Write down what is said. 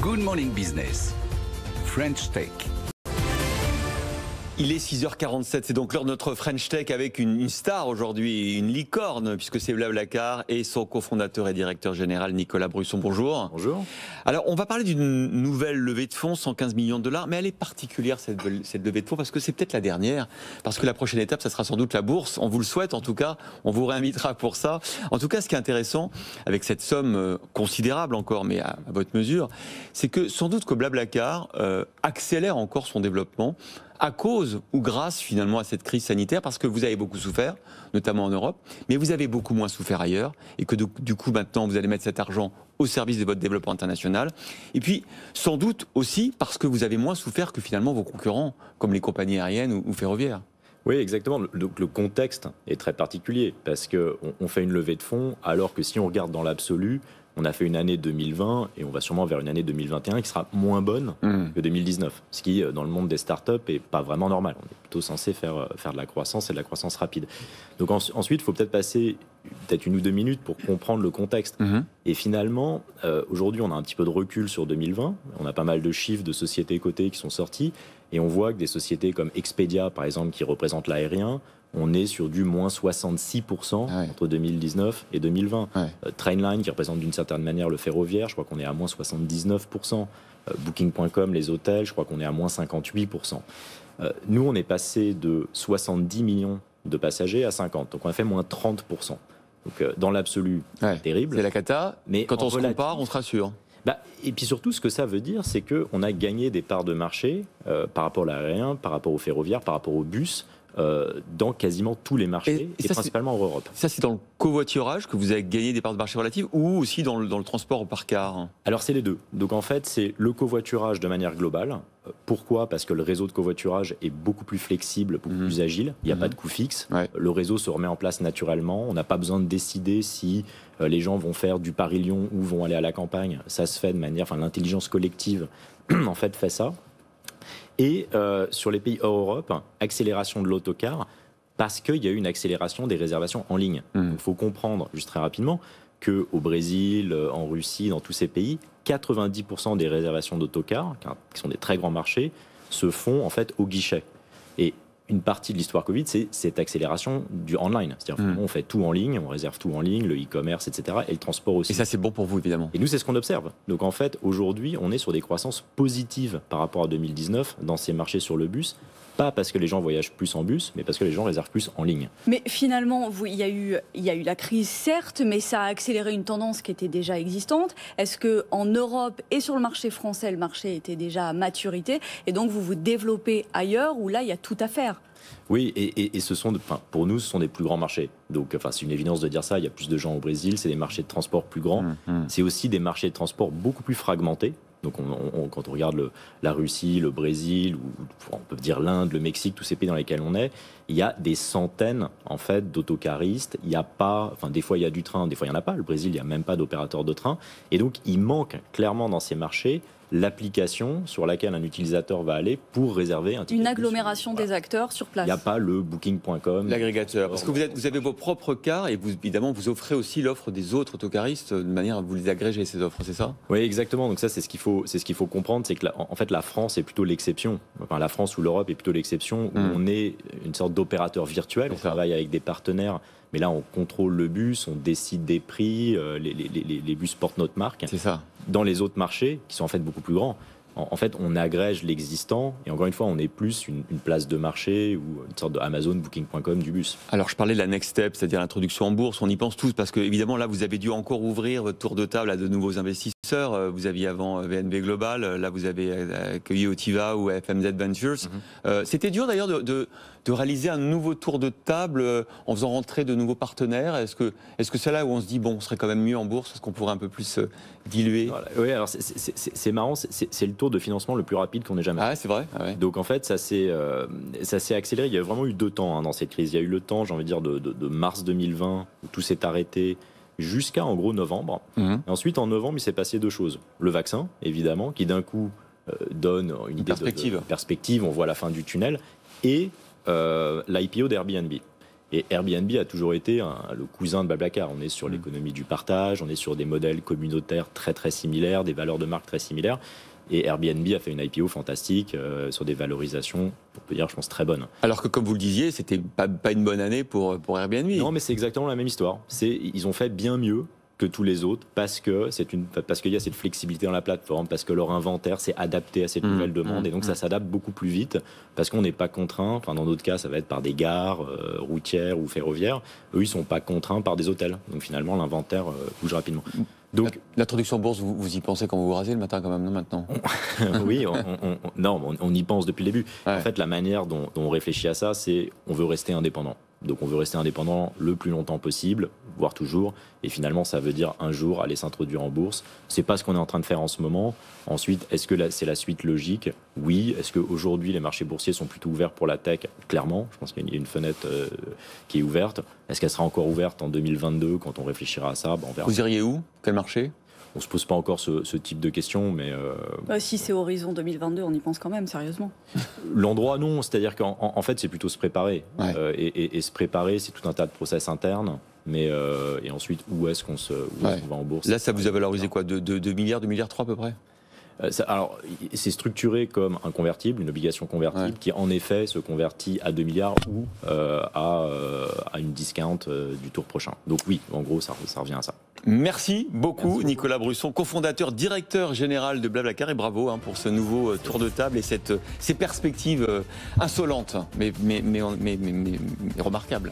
Good Morning Business, French Tech. Il est 6h47, c'est donc l'heure de notre French Tech avec une star aujourd'hui, une licorne, puisque c'est Blablacar et son cofondateur et directeur général Nicolas Brusson. Bonjour. Bonjour. Alors, on va parler d'une nouvelle levée de fonds, 115 millions de dollars, mais elle est particulière cette levée de fonds parce que c'est peut-être la dernière, parce que la prochaine étape, ça sera sans doute la bourse. On vous le souhaite en tout cas, on vous réinvitera pour ça. En tout cas, ce qui est intéressant avec cette somme considérable encore, mais à votre mesure, c'est que sans doute que Blablacar accélère encore son développement à cause ou grâce finalement à cette crise sanitaire, parce que vous avez beaucoup souffert, notamment en Europe, mais vous avez beaucoup moins souffert ailleurs, et que du coup maintenant vous allez mettre cet argent au service de votre développement international. Et puis sans doute aussi parce que vous avez moins souffert que finalement vos concurrents, comme les compagnies aériennes ou ferroviaires. Oui, exactement. Donc le contexte est très particulier, parce qu'on fait une levée de fonds, alors que si on regarde dans l'absolu, on a fait une année 2020 et on va sûrement vers une année 2021 qui sera moins bonne que 2019. Ce qui, dans le monde des startups, n'est pas vraiment normal. On est plutôt censé faire de la croissance et de la croissance rapide. Donc ensuite, il faut peut-être passer une ou deux minutes pour comprendre le contexte. Et finalement, aujourd'hui, on a un petit peu de recul sur 2020. On a pas mal de chiffres de sociétés cotées qui sont sortis. Et on voit que des sociétés comme Expedia, par exemple, qui représentent l'aérien, on est sur du moins 66% entre 2019 et 2020. Trainline, qui représente d'une certaine manière le ferroviaire, je crois qu'on est à moins 79%. Booking.com, les hôtels, je crois qu'on est à moins 58%. Nous, on est passé de 70 millions de passagers à 50. Donc on a fait moins 30%. Donc dans l'absolu, terrible. C'est la cata, mais quand on se compare, on se rassure. Et puis surtout, ce que ça veut dire, c'est qu'on a gagné des parts de marché par rapport à l'aérien, par rapport au ferroviaire, par rapport au bus, dans quasiment tous les marchés, et principalement en Europe. Ça, c'est dans le covoiturage que vous avez gagné des parts de marché relatives, ou aussi dans le transport par car? Alors, c'est les deux. Donc, en fait, c'est le covoiturage de manière globale. Pourquoi ? Parce que le réseau de covoiturage est beaucoup plus flexible, beaucoup plus agile. Il n'y a pas de coût fixe. Le réseau se remet en place naturellement. On n'a pas besoin de décider si les gens vont faire du Paris-Lyon ou vont aller à la campagne. Ça se fait de manière... l'intelligence collective, en fait, fait ça. Et sur les pays hors Europe, accélération de l'autocar, parce qu'il y a eu une accélération des réservations en ligne. Il faut comprendre, juste très rapidement, qu'au Brésil, en Russie, dans tous ces pays, 90% des réservations d'autocars, qui sont des très grands marchés, se font en fait au guichet. Et une partie de l'histoire Covid, c'est cette accélération du online. C'est-à-dire on fait tout en ligne, on réserve tout en ligne, le e-commerce, etc. Et le transport aussi. Et ça, c'est bon pour vous, évidemment. Et nous, c'est ce qu'on observe. Donc en fait, aujourd'hui, on est sur des croissances positives par rapport à 2019 dans ces marchés sur le bus. Pas parce que les gens voyagent plus en bus, mais parce que les gens réservent plus en ligne. Mais finalement, il y a eu la crise, certes, mais ça a accéléré une tendance qui était déjà existante. Est-ce qu'en Europe et sur le marché français, le marché était déjà à maturité, et donc vous vous développez ailleurs où là, il y a tout à faire? Oui, et pour nous, ce sont des plus grands marchés. Donc, c'est une évidence de dire ça. Il y a plus de gens au Brésil, c'est des marchés de transport plus grands. C'est aussi des marchés de transport beaucoup plus fragmentés. Donc, quand on regarde la Russie, le Brésil, ou on peut dire l'Inde, le Mexique, tous ces pays dans lesquels on est, il y a des centaines en fait d'autocaristes. Il y a pas, des fois il y a du train, des fois il y en a pas. Le Brésil, il n'y a même pas d'opérateur de train. Et donc, il manque clairement dans ces marchés l'application sur laquelle un utilisateur va aller pour réserver un ticket. Une agglomération des acteurs sur place. Il n'y a pas le Booking.com. L'agrégateur. Parce que vous avez vos propres cars et évidemment, vous offrez aussi l'offre des autres autocaristes de manière à vous les agréger, ces offres, c'est ça ? Oui, exactement. Donc ça, c'est ce qu'il faut comprendre, c'est que en fait, la France est plutôt l'exception. Enfin, la France ou l'Europe est plutôt l'exception, où on est une sorte d'opérateur virtuel. On travaille avec des partenaires. Mais là, on contrôle le bus, on décide des prix, les bus portent notre marque. C'est ça. Dans les autres marchés, qui sont en fait beaucoup plus grands, en fait, on agrège l'existant. Et encore une fois, on est plus une place de marché ou une sorte de Amazon, Booking.com du bus. Alors, je parlais de la next step, c'est-à-dire l'introduction en bourse. On y pense tous parce que, évidemment, là, vous avez dû encore ouvrir votre tour de table à de nouveaux investisseurs. Vous aviez avant VNV Global. Là, vous avez accueilli Otiva ou FMZ Ventures. C'était dur, d'ailleurs, de réaliser un nouveau tour de table en faisant rentrer de nouveaux partenaires. Est-ce que c'est là où on se dit, bon, on serait quand même mieux en bourse parce qu'on pourrait un peu plus diluer? Oui, alors c'est marrant, c'est le tour de financement le plus rapide qu'on ait jamais fait. Ah, c'est vrai. Donc en fait, ça s'est accéléré. Il y a vraiment eu deux temps dans cette crise. Il y a eu le temps, j'ai envie de dire, de mars 2020, où tout s'est arrêté, jusqu'à en gros novembre. Et ensuite, en novembre, il s'est passé deux choses. Le vaccin, évidemment, qui d'un coup donne une idée perspective. De perspective, on voit la fin du tunnel, et l'IPO d'Airbnb. Et Airbnb a toujours été le cousin de Blablacar. On est sur l'économie du partage, on est sur des modèles communautaires très très similaires, des valeurs de marque très similaires. Et Airbnb a fait une IPO fantastique sur des valorisations, on peut dire, je pense, très bonnes. Alors que, comme vous le disiez, c'était pas une bonne année pour Airbnb. Non, mais c'est exactement la même histoire. Ils ont fait bien mieux que tous les autres parce qu'il y a cette flexibilité dans la plateforme, parce que leur inventaire s'est adapté à cette nouvelle demande et donc ça s'adapte beaucoup plus vite parce qu'on n'est pas contraint, enfin dans notre cas ça va être par des gares routières ou ferroviaires, eux ils sont pas contraints par des hôtels, donc finalement l'inventaire bouge rapidement. Donc, l'introduction bourse, vous y pensez quand vous vous rasez le matin quand même, non, maintenant? Oui, on y pense depuis le début. Ouais. En fait, la manière dont on réfléchit à ça, c'est on veut rester indépendant. Donc on veut rester indépendant le plus longtemps possible, voire toujours. Et finalement, ça veut dire un jour aller s'introduire en bourse. C'est pas ce qu'on est en train de faire en ce moment. Ensuite, est-ce que c'est la suite logique? Oui. Est-ce qu'aujourd'hui, les marchés boursiers sont plutôt ouverts pour la tech? Clairement. Je pense qu'il y a une fenêtre qui est ouverte. Est-ce qu'elle sera encore ouverte en 2022 quand on réfléchira à ça? On verra. Vous iriez où? Quel marché? On ne se pose pas encore ce type de questions, mais... si c'est horizon 2022, on y pense quand même, sérieusement. L'endroit, non. C'est-à-dire qu'en fait, c'est plutôt se préparer. Ouais. Et se préparer, c'est tout un tas de process internes. Mais, et ensuite, où est-ce qu'on va en bourse? Là, ça vous a valorisé quoi? 2 milliards, 2 milliards 3 à peu près? Alors, c'est structuré comme un convertible, une obligation convertible, qui en effet se convertit à 2 milliards ou à une discount du tour prochain. Donc oui, en gros, ça revient à ça. Merci beaucoup, Nicolas Brusson, cofondateur, directeur général de Blablacar, et bravo pour ce nouveau tour de table et ces perspectives insolentes, mais remarquables.